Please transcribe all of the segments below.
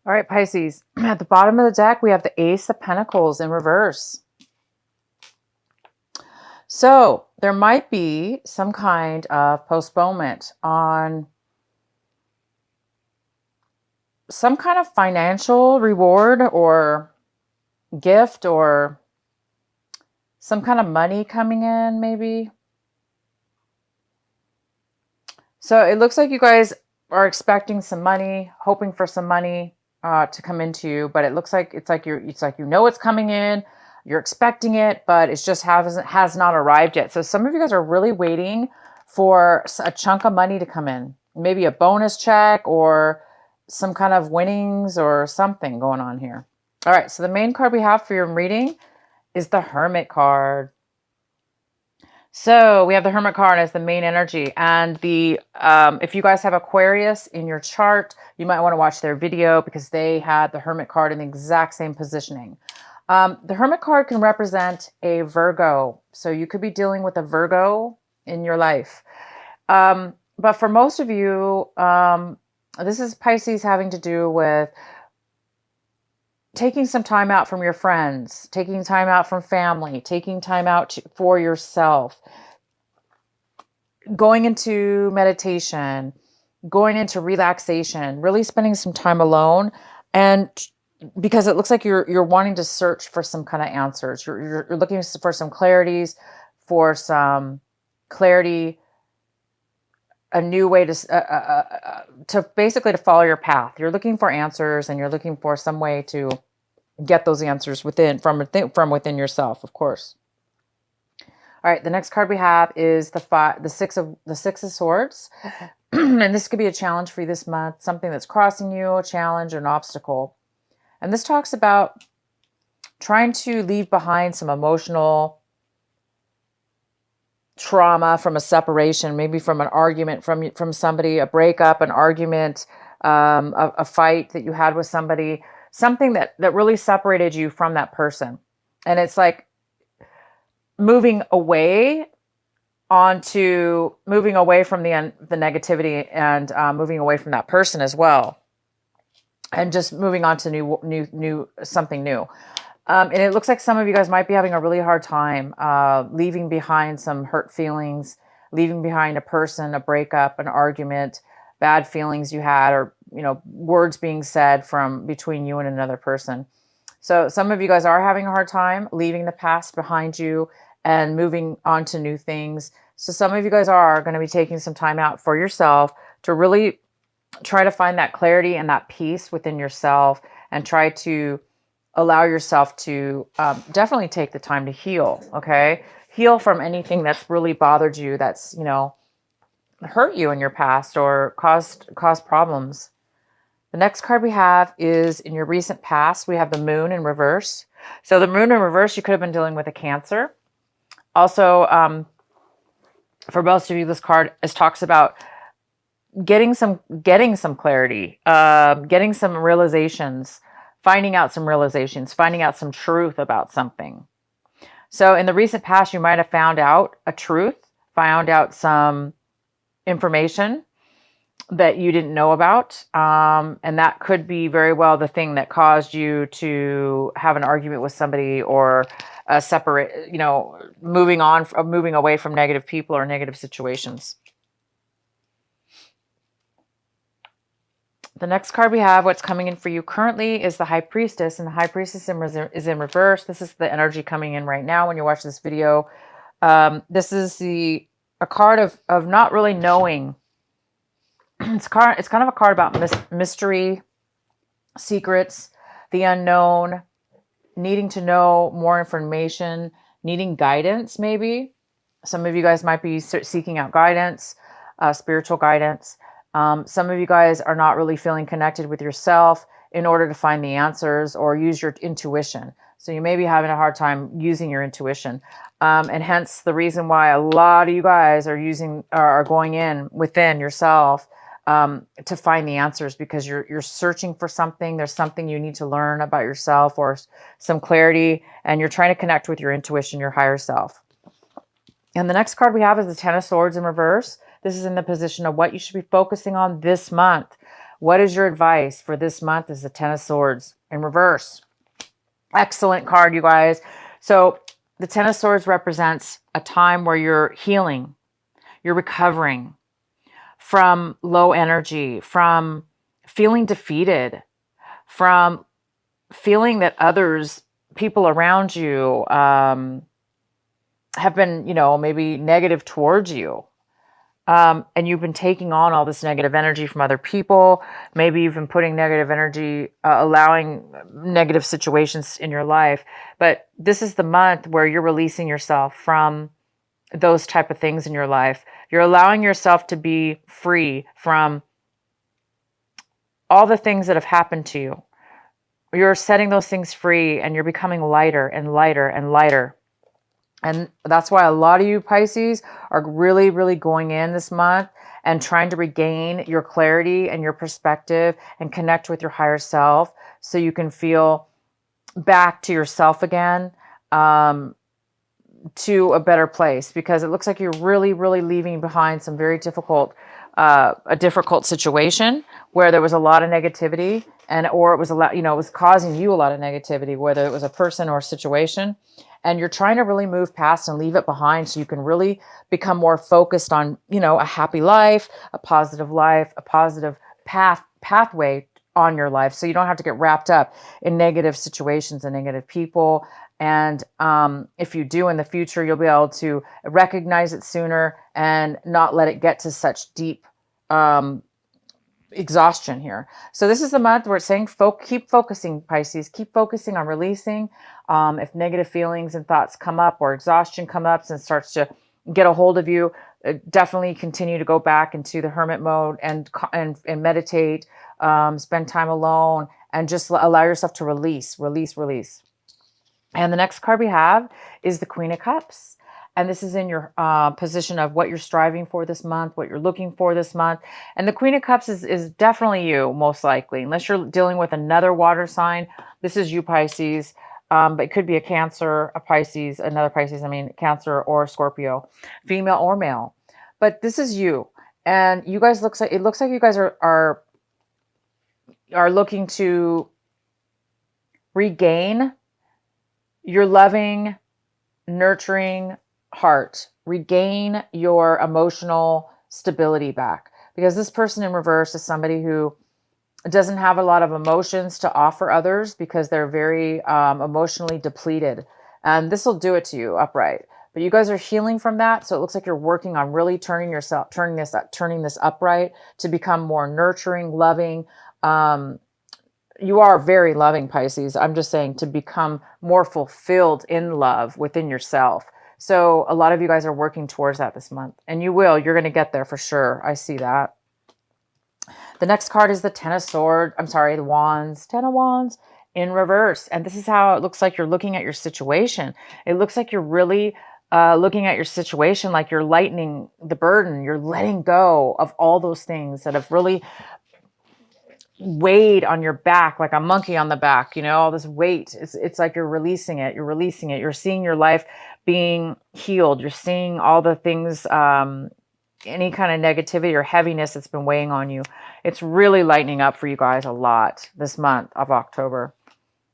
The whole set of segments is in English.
All right, Pisces. At the bottom of the deck, we have the Ace of Pentacles in reverse. So there might be some kind of postponement on some kind of financial reward or gift or some kind of money coming in, maybe. So it looks like you guys are expecting some money, hoping for some money to come into you, but it looks like it's like you know it's coming in, you're expecting it, but it's just has not arrived yet. So some of you guys are really waiting for a chunk of money to come in, maybe a bonus check or some kind of winnings or something going on here. All right, so the main card we have for your reading is the Hermit card. So we have the Hermit card as the main energy, and the if you guys have Aquarius in your chart, you might want to watch their video because they had the Hermit card in the exact same positioning. The Hermit card can represent a Virgo, so you could be dealing with a Virgo in your life. But for most of you, this is Pisces having to do with taking some time out from your friends, taking time out from family, taking time out for yourself, going into meditation, going into relaxation, really spending some time alone. And because it looks like you're wanting to search for some kind of answers. You're looking for some clarities, for some clarity, a new way to basically to follow your path. You're looking for answers, and you're looking for some way to get those answers from within yourself, of course. All right, the next card we have is the six of swords. And this could be a challenge for you this month, something that's crossing you, a challenge, or an obstacle. And this talks about trying to leave behind some emotional trauma from a separation, maybe from an argument from somebody, a breakup, an argument, a fight that you had with somebody, something that really separated you from that person. And it's like moving away from the negativity and moving away from that person as well, and just moving on to something new. And it looks like some of you guys might be having a really hard time leaving behind some hurt feelings, leaving behind a person, a breakup, an argument, bad feelings you had, or words being said from between you and another person. So some of you guys are having a hard time leaving the past behind you and moving on to new things. So some of you guys are going to be taking some time out for yourself to really try to find that clarity and that peace within yourself, and try to allow yourself to definitely take the time to heal. Okay. Heal from anything that's really bothered you, that's, hurt you in your past or caused problems. The next card we have is in your recent past. We have the Moon in reverse. So the Moon in reverse, you could have been dealing with a Cancer. Also, for most of you, this card talks about getting some clarity, getting some realizations, finding out some truth about something. So in the recent past, you might have found out a truth, found out some information that you didn't know about. And that could be very well the thing that caused you to have an argument with somebody, or moving away from negative people or negative situations. The next card we have, what's coming in for you currently, is the High Priestess, and the High Priestess is in reverse. This is the energy coming in right now when you watch this video. This is a card of not really knowing. It's kind of a card about mystery, secrets, the unknown, needing to know more information, needing guidance maybe. Some of you guys might be seeking out guidance, spiritual guidance. Some of you guys are not really feeling connected with yourself in order to find the answers or use your intuition. So you may be having a hard time using your intuition. And hence the reason why a lot of you guys are going in within yourself to find the answers, because you're searching for something. There's something you need to learn about yourself, or some clarity, and you're trying to connect with your intuition, your higher self. And the next card we have is the Ten of Swords in reverse. This is in the position of what you should be focusing on this month. What is your advice for this month? Is the Ten of Swords in reverse. Excellent card, you guys. So the Ten of Swords represents a time where you're healing, you're recovering from low energy, from feeling defeated, from feeling that people around you, have been, maybe negative towards you. And you've been taking on all this negative energy from other people. Maybe you've been putting negative energy, allowing negative situations in your life. But this is the month where you're releasing yourself from those type of things in your life. You're allowing yourself to be free from all the things that have happened to you. You're setting those things free, and you're becoming lighter and lighter and lighter. And that's why a lot of you Pisces are really, really going in this month and trying to regain your clarity and your perspective and connect with your higher self so you can feel back to yourself again, to a better place, because it looks like you're really, really leaving behind some very difficult, a difficult situation where there was a lot of negativity, or it was it was causing you a lot of negativity, whether it was a person or a situation. And you're trying to really move past and leave it behind so you can really become more focused on, a happy life, a positive pathway on your life. So you don't have to get wrapped up in negative situations and negative people. And if you do in the future, you'll be able to recognize it sooner and not let it get to such deep exhaustion here. So this is the month where it's saying keep focusing, Pisces. Keep focusing on releasing. If negative feelings and thoughts come up, or exhaustion comes up and starts to get a hold of you, definitely continue to go back into the hermit mode and meditate, spend time alone, and just allow yourself to release. And the next card we have is the Queen of Cups. And this is in your position of what you're striving for this month, what you're looking for this month. And the Queen of Cups is definitely you, most likely. Unless you're dealing with another water sign, this is you, Pisces. But it could be a Cancer, a Pisces, another Pisces, Cancer or Scorpio, female or male. But this is you. And you guys looks like you guys are looking to regain your loving, nurturing heart, regain your emotional stability back. Because this person in reverse is somebody who doesn't have a lot of emotions to offer others because they're very emotionally depleted. And this will do it to you upright. But you guys are healing from that. So it looks like you're working on really turning this upright to become more nurturing, loving. You are very loving, Pisces. I'm just saying to become more fulfilled in love within yourself. So a lot of you guys are working towards that this month. And you will. You're going to get there for sure. I see that. The next card is the Ten of Swords. I'm sorry, the Wands. Ten of Wands in reverse. And this is how it looks like you're looking at your situation. It looks like you're really looking at your situation like you're lightening the burden. You're letting go of all those things that have really weighed on your back, like a monkey on the back, all this weight. It's like you're releasing it. You're seeing your life being healed. You're seeing all the things, any kind of negativity or heaviness that's been weighing on you. It's really lightening up for you guys a lot this month of October.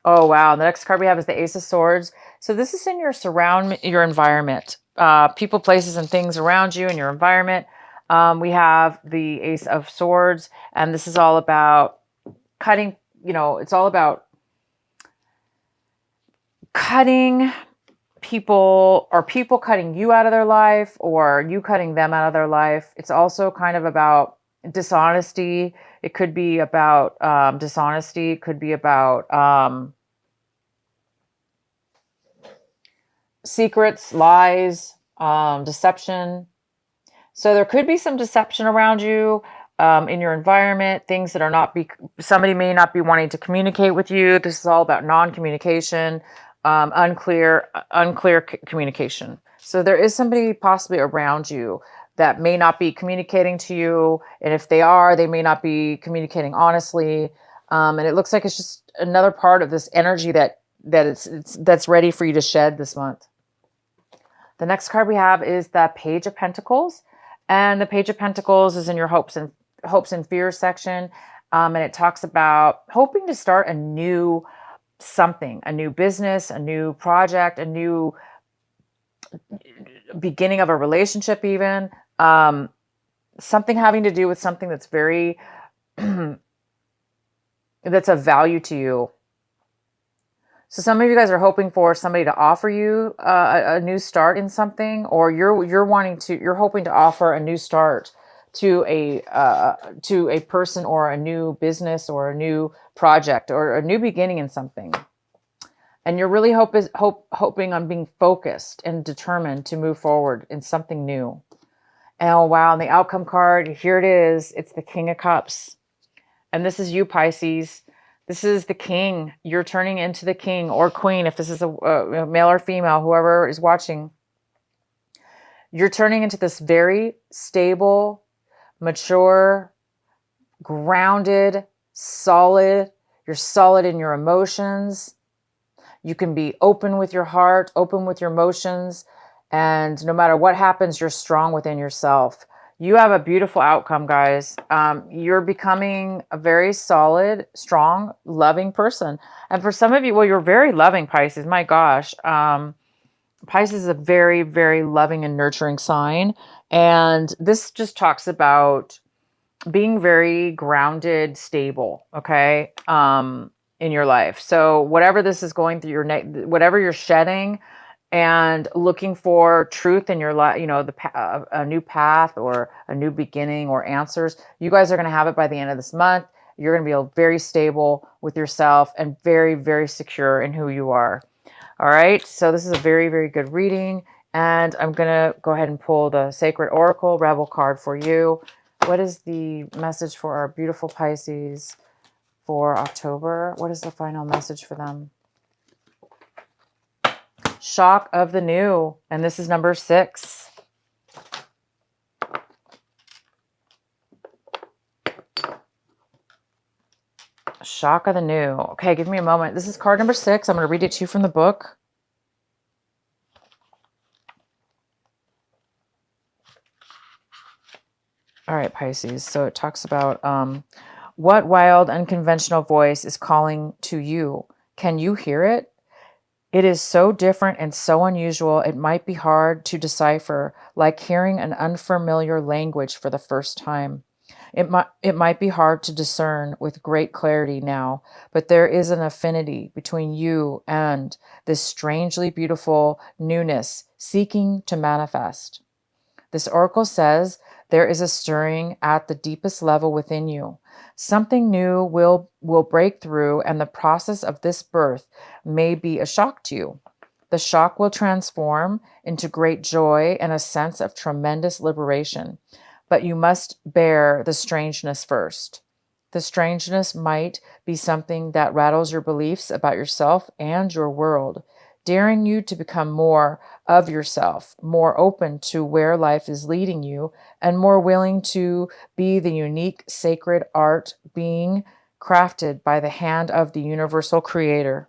Oh, wow. The next card we have is the Ace of Swords. So this is in your environment, people, places, and things around you in your environment. We have the Ace of Swords, and this is all about cutting, it's all about cutting people, or people cutting you out of their life, or you cutting them out of their life. It's also kind of about dishonesty. It could be about dishonesty. It could be about secrets, lies, deception. So there could be some deception around you in your environment, things that are somebody may not be wanting to communicate with you. This is all about non-communication, unclear communication. So there is somebody possibly around you that may not be communicating to you. And if they are, they may not be communicating honestly. And it looks like it's just another part of this energy that's ready for you to shed this month. The next card we have is the Page of Pentacles. And the Page of Pentacles is in your hopes and fears section. And it talks about hoping to start a new something, a new business, a new project, a new beginning of a relationship, even something having to do with something that's very, that's of value to you. So some of you guys are hoping for somebody to offer you a new start in something, or you're hoping to offer a new start to a person or a new business or a new project or a new beginning in something. And you're really hoping on being focused and determined to move forward in something new. And oh wow, and the outcome card, here it is. It's the King of Cups. And this is you, Pisces. This is the king. You're turning into the king or queen. If this is a male or female, whoever is watching, you're turning into this very stable, mature, grounded, solid. You're solid in your emotions. You can be open with your heart, open with your emotions. And no matter what happens, you're strong within yourself. You have a beautiful outcome, guys. You're becoming a very solid, strong, loving person. And for some of you, well, you're very loving, Pisces. My gosh. Pisces is a very, very loving and nurturing sign. And this just talks about being very grounded, stable, okay, in your life. So whatever this is going through whatever you're shedding, and looking for truth in your life, a new path or a new beginning or answers, you guys are going to have it by the end of this month. You're going to be very stable with yourself and very, very secure in who you are. All right. So this is a very, very good reading. And I'm going to go ahead and pull the Sacred Oracle Rebel card for you. What is the message for our beautiful Pisces for October? What is the final message for them? Shock of the new. And this is number 6. Shock of the new. Okay, give me a moment. This is card number 6. I'm going to read it to you from the book. All right, Pisces. So it talks about what wild, unconventional voice is calling to you? Can you hear it? It is so different and so unusual, it might be hard to decipher, like hearing an unfamiliar language for the first time. It might be hard to discern with great clarity now, but there is an affinity between you and this strangely beautiful newness seeking to manifest. This oracle says there is a stirring at the deepest level within you. Something new will break through, and the process of this birth may be a shock to you. The shock will transform into great joy and a sense of tremendous liberation. But you must bear the strangeness first. The strangeness might be something that rattles your beliefs about yourself and your world, daring you to become more of yourself, more open to where life is leading you, and more willing to be the unique sacred art being crafted by the hand of the universal creator.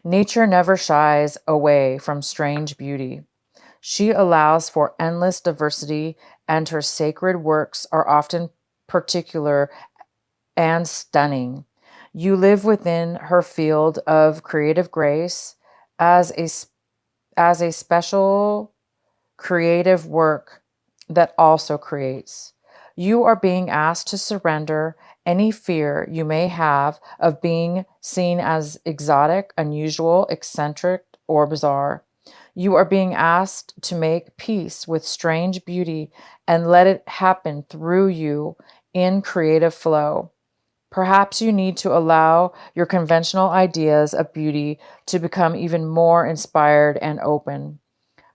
Nature never shies away from strange beauty. She allows for endless diversity, and her sacred works are often particular and stunning. You live within her field of creative grace as a special creative work that also creates. You are being asked to surrender any fear you may have of being seen as exotic, unusual, eccentric, or bizarre. You are being asked to make peace with strange beauty and let it happen through you in creative flow. Perhaps you need to allow your conventional ideas of beauty to become even more inspired and open.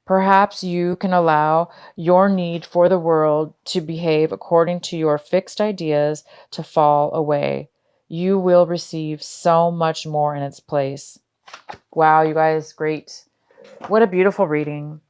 Perhaps you can allow your need for the world to behave according to your fixed ideas to fall away. You will receive so much more in its place. Wow, you guys, great. What a beautiful reading.